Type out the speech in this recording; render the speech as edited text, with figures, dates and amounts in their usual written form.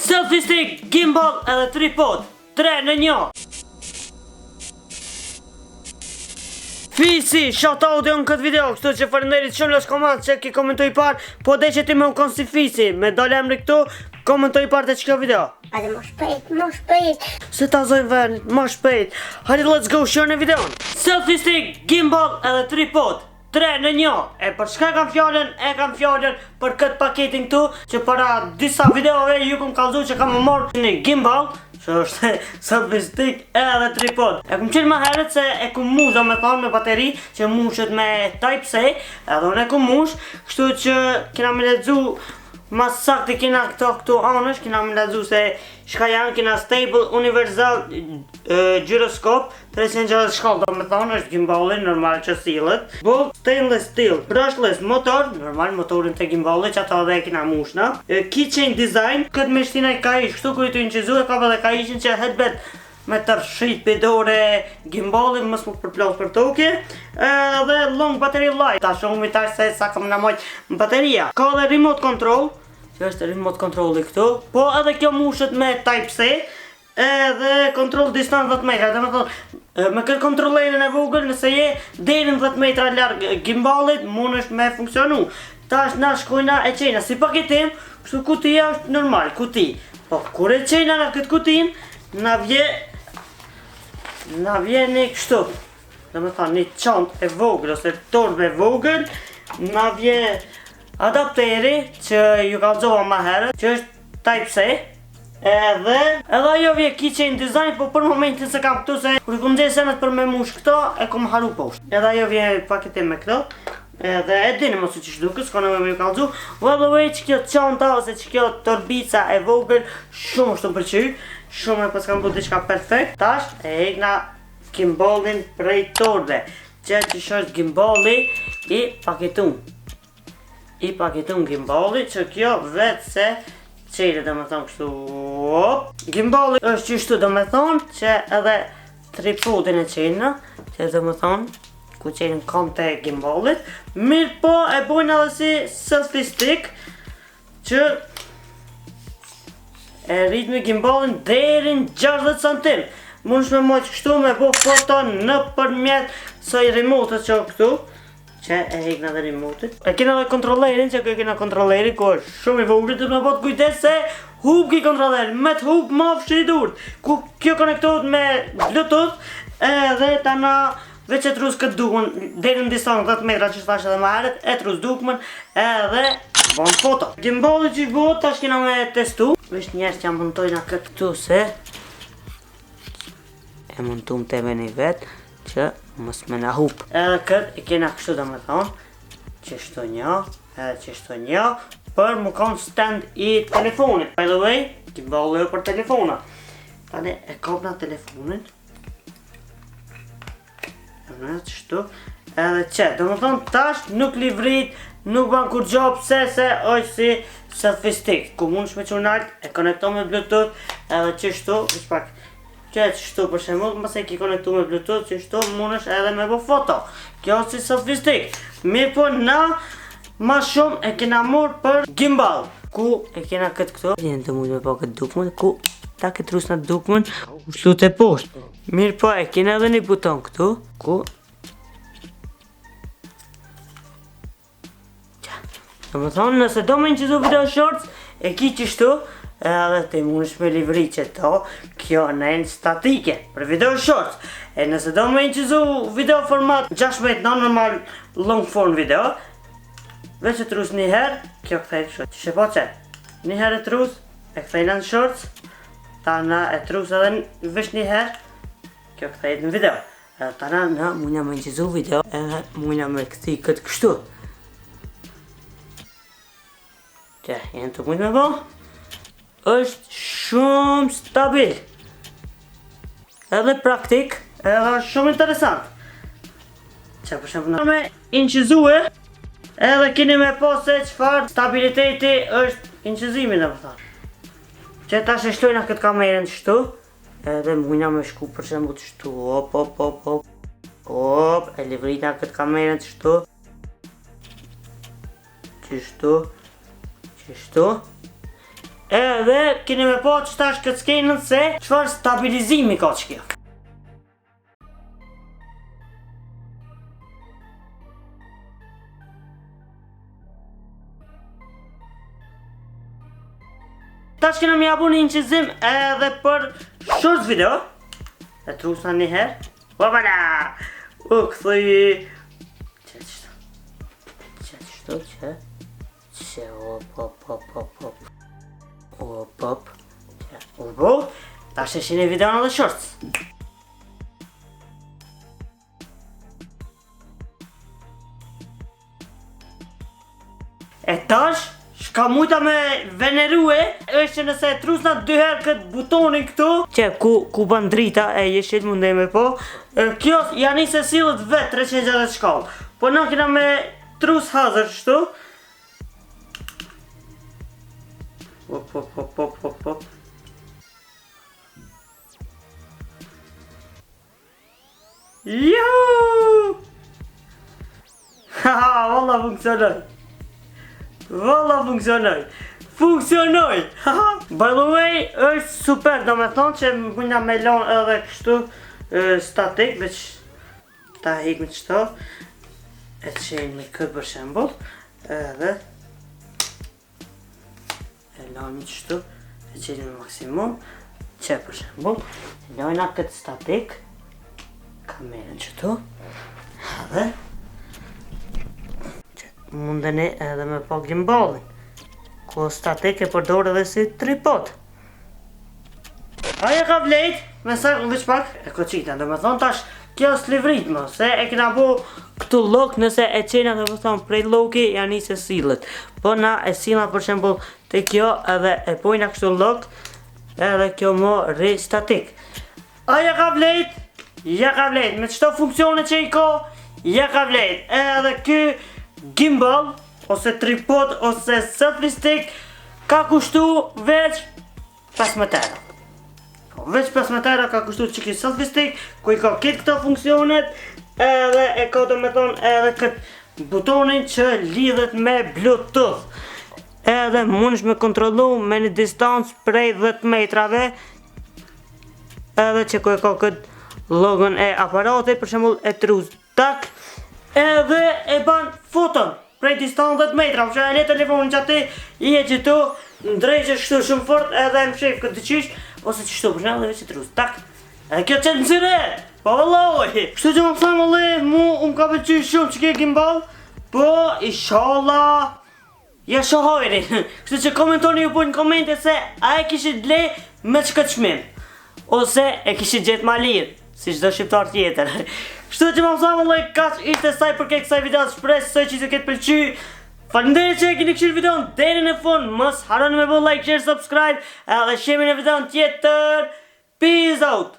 Selfie stick, gimbal edhe tripod 3 në 1. Fisi, shout out në këtë video, kështu që faleminderit shumë los komand që ki komentoj par, po dhe që ti me u kon si Fisi, me dole emri këtu, komentoj par të që kjo video. Hajde më shpejt. Se ta zojnë venit, më shpejt. Hajde let's go, shërë në videon. Selfie stick, gimbal edhe tripod 3 në 1. E për shka kam fjallën, për këtë paketin këtu, që para disa videove ju kom kalzu që kam më morë një gimbal, që është selfie stick edhe tripod. E kum qenë më herët se e kum mush do me thonë me bateri që mushet me Type-C, edhe unë e kum mush, kështu që kena me ledzu mas sakti kena këtu anësh, kena me ledzu se shka janë, kena stable universal gyroskop 360 shkallë, do me thonë është gimballi normal që sillet. Bolt stainless steel, brushless motor, normal motorin të gimballi që ato dhe kena mushna. Keychain design, këtë me shtina i ka ish, kështu kujtu i nëqizu e ka dhe ka ishin që headband me tërshit pëdore gimballi, mës më përplos për toke. Dhe long battery life, ta shumë i tash se sa kam në mojt bateria. Ka dhe remote control, që është remote controlli këtu, po edhe kjo mushet me Type-C, edhe kontrol distancë 10 metra, dhe me thonë, me këtë kontrolerin e vogël, nëse je derin 10 metra largë gimballit, mund është me funksionu. Tash na shkojna e qena, si paketim, kështu kutia është normal, kuti. Po, kur e qena në këtë kutin, na vjen një kështu, dhe me thonë, një qant e vogël, ose torbe e vogël, na vjen adapteri që ju kalzova ma herët, që është Type-C. Edhe ajo vje keychain design, po për momentin se kam këtu se kur i kum gjenë senet për me mush këto, e kum haru poshtë. Edhe ajo vje paketim me këto. Edhe e dini mos u që shduke, s'kone me ju kalzu. By the way, që kjo qanta ose që kjo torbica e vogël, shumë është të pëlqy. Shumë e pas kam bu diçka perfekt. Tash e hekna gimballin prej torbe. Që është gimballi i paketun. I paketun gimballi, që kjo vetë se qejre dhe me thonë kështu. Gimballi është qështu dhe me thonë që edhe tripodin e qejna, që dhe me thonë ku qejnë kam të gimballit. Mirë po e bojnë edhe si selfie stick që e rrit me gimballin derin 60 cm. Mund shme mojtë kështu me bo foto në përmjet saj remote që këtu, që e hekna dhe remote-it. E kena dhe kontrolerin, që kjo kena kontrolerin, ku është shumë i vogël, të me botë kujdes se hub ki kontrolerin, me të hub ma fshi i durt. Ku kjo konektohet me Bluetooth, edhe ta na veç e trus këtë dukmen, deri në distancë 10 metra që shtash edhe ma heret, e trus dukmen, edhe bon foto. Gimballi që i bot, tash kena me testu. Vesh njerës që jam montojna këtë këtu se e montum të me një vetë, që mos me na hup. Edhe këtë i kena kështu dhe me thonë, qështu një, edhe qështu një, për më konë stand i telefonit. By the way, gimballi për telefona. Tani e kopna telefonin. Edhe qështu. Edhe që, dhe me thonë tash nuk livrit, nuk ban kur gjo pse se është si selfie stick. Ku mund shme qurnalt, e konekto me Bluetooth, edhe qështu, vish pak. Që e qështu për shemull, mëse ki konektu me Bluetooth, qështu mund është edhe me bo foto. Kjo është si selfie stick. Mirë po na ma shumë e kena morë për gimbal. Ku e kena këtë këto. Vjenë të mujtë me po këtë dukmen, ku ta këtë rusna dukmen, u shlu të poshtë. Mirë po e kena edhe një buton këtu, ku do më thonë, nëse do me nëqizu video shorts, e ki qështu, edhe të mund shme livri që to, kjo në e në statike për video shorts. E nëse do me nëqizu video format 16 normal long form video, veç e trus një herë, kjo këthej kështë. Që po që, një herë e trus, e këthejna në shorts, ta na e trus edhe veç një herë, kjo këthej në video. Edhe ta na mundja me nëqizu video, edhe mundja me këthi këtë kështu. Që, jenë të mundja me bo. është shumë stabil, edhe praktik, edhe është shumë interesant. Që për shumë në me inqizue, edhe kini me po se qëfar stabiliteti është inqizimi dhe më thonë. Që ta sheshtojna këtë kamerën të shtu, edhe mujna me shku për shumë të shtu, op, e livrina këtë kamerën të shtu, qështu, Edhe keni me po që tash këtë skenën se çfarë stabilizimi ka që kjo. Tash kena mi abu një inqizim edhe për short video. E trusna një herë. Opala! U këthuj... Që op. Tash e shini video në dhe shorts. E tash, shka mujta me venerue, është që nëse e trusna 2 herë këtë butonin këtu, që ku ban drita e jeshit mundej me po, kjo janë i se silët vetë 360 shkallë. Po në kina me trus hazër shtu. Op. Juuu! Haha, valla funksionoj! By the way, është super, do me thonë që mujna me lonë edhe kështu statik, veç ta hik me qëto. E të qenë me këtë për shembull, edhe e lojnë qështu, e qenë me maksimum, që për shembull, e lojna këtë statik, kamerën qëtu, edhe mundeni edhe me po gimbalin, ku statik e përdor edhe si tripod. Aja ka vlejt, me sa veç pak, e koqita, do me thonë tash, kjo s'livrit më, se e kena bu këtu lok, nëse e qena të thonë prej loki, janë i se silët. Po na e sila për shembull të kjo edhe e pojna kështu lok, edhe kjo mo rri statik. Aja ka vlejt, me qëto funksione që i ka, ja ka vlejt. Edhe ky gimbal, ose tripod, ose selfie stick, ka kushtu veç 15 euro. Veç 15 euro ka kushtu që ki selfie stick, ku i ka kitë këto funksionet, edhe e ka do me thonë edhe këtë butonin që lidhet me Bluetooth. Edhe mundesh me kontrollu me një distancë prej 10 metrave, edhe që ku e ka këtë logon e aparatit, për shembull e trus tak, edhe e ban foton prej distancë 10 metra, që e le telefonin që ati i e që tu ndrejqe shtu shumë fort edhe më shef këtë qysh, ose që shtu për shembull edhe që trus tak, edhe kjo qëtë nëzire, po vëlloj, kështu që më pësam vëlloj, mu ka pëlqy shumë që ke gimbal, po inshallah, ja shohojri, kështu që komentoni ju po në komente se a e kishit ble me që këtë shmim, ose e kishit gjetë ma lirë, si çdo shqiptar tjetër. Kështu që më pësam vëlloj, kaq ishte saj për ke kësaj video, shpresë se që këtë pëlqy. Faleminderit që e keni këshirë videon deri në fund, mos harroni me bë like, share, subscribe, edhe shihemi në videon tjetër. Peace out!